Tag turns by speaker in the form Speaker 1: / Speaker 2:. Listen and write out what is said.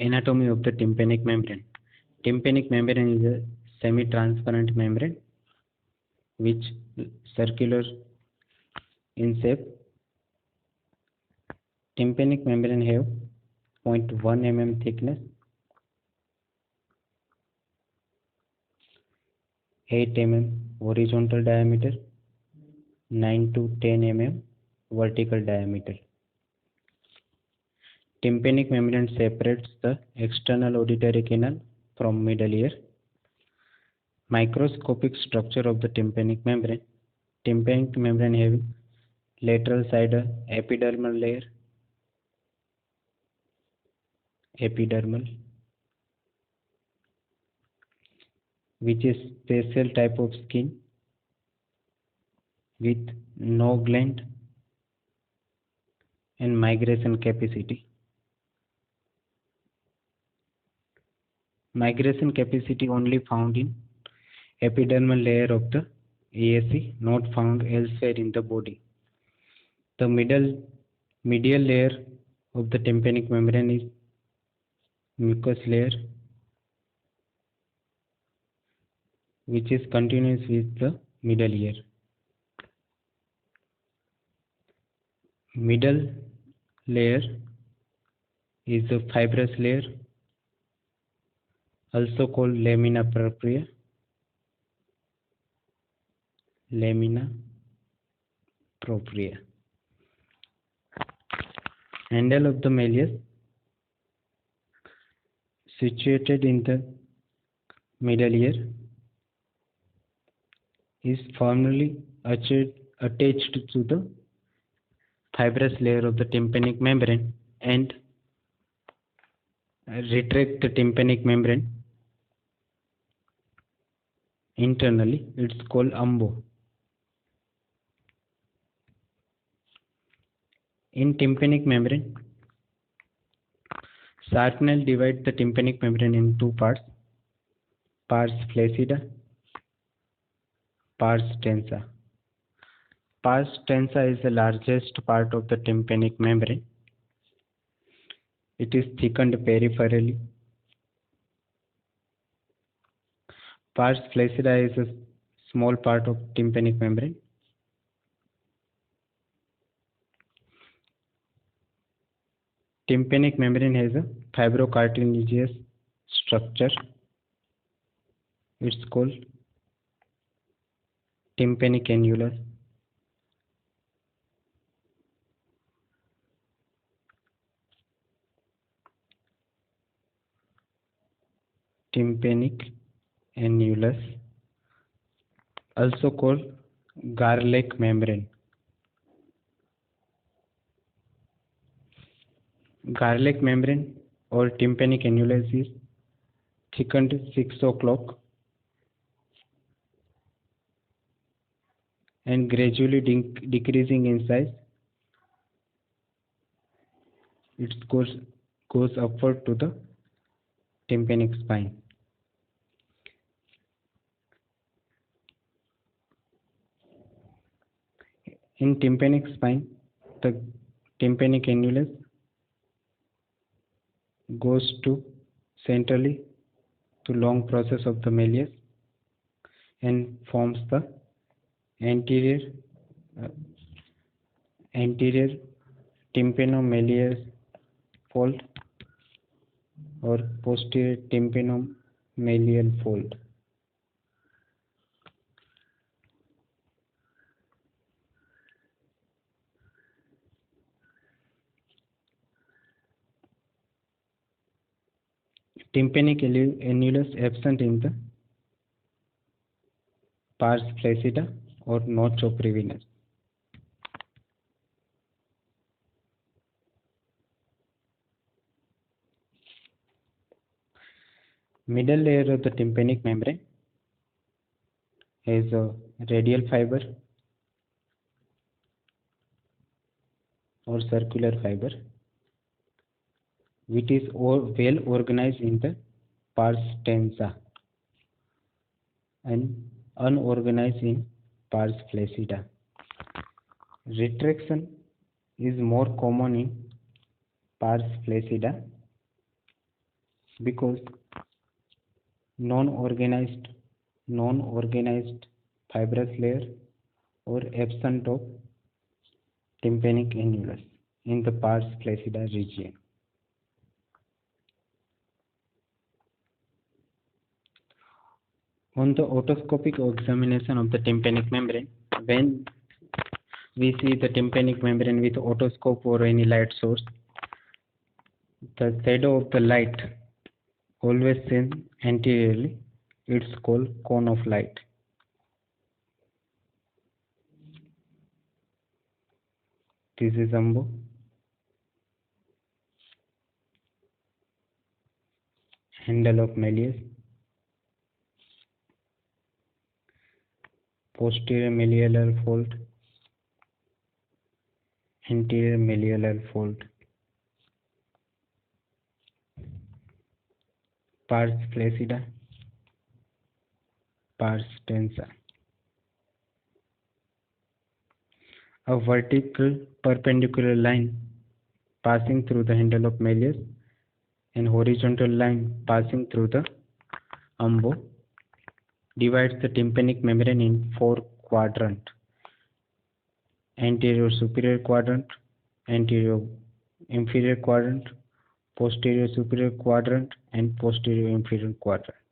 Speaker 1: Anatomy of the tympanic membrane. Tympanic membrane is a semi-transparent membrane which circular in shape. Tympanic membrane have 0.1 mm thickness, 8 mm horizontal diameter, 9 to 10 mm vertical diameter. Tympanic membrane separates the external auditory canal from middle ear. Microscopic structure of the tympanic membrane. Tympanic membrane having lateral side epidermal layer, which is special type of skin with no gland and migration capacity. Migration capacity only found in epidermal layer of the ASC, not found elsewhere in the body. The medial layer of the tympanic membrane is mucous layer, which is continuous with the middle ear. Middle layer is a fibrous layer, also called lamina propria. Handle of the malleus, situated in the middle ear, is firmly attached to the fibrous layer of the tympanic membrane and retract the tympanic membrane internally. It's called umbo. In tympanic membrane, Sharpnel divides the tympanic membrane in two parts: pars flaccida, pars tensa. Pars tensa is the largest part of the tympanic membrane. It is thickened peripherally. Pars flaccida is a small part of tympanic membrane. Tympanic membrane has a fibrocartilaginous structure. It's called tympanic annulus. Tympanic annulus, also called garlic membrane. Garlic membrane or tympanic annulus is thickened 6 o'clock and gradually decreasing in size. It goes upward to the tympanic spine. In tympanic spine, the tympanic annulus goes to centrally to long process of the malleus and forms the anterior tympanomalleus fold or posterior tympanomalleal fold. Tympanic annulus absent in the pars flaccida or notch of Revenus. Middle layer of the tympanic membrane has a radial fiber or circular fiber, which is well organized in the pars tensa and unorganized in pars flaccida. Retraction is more common in pars flaccida because non-organized fibrous layer or absent of tympanic annulus in the pars flaccida region. On the otoscopic examination of the tympanic membrane, when we see the tympanic membrane with otoscope or any light source, the shadow of the light always seen anteriorly. It's called cone of light. This is umbo. Handle of Malleus. Posterior malleolar fold. Anterior malleolar fold. Pars flaccida. Pars tensa. A vertical perpendicular line passing through the handle of Malleus and horizontal line passing through the umbo divides the tympanic membrane in 4 quadrants: anterior superior quadrant, anterior inferior quadrant, posterior superior quadrant, and posterior inferior quadrant.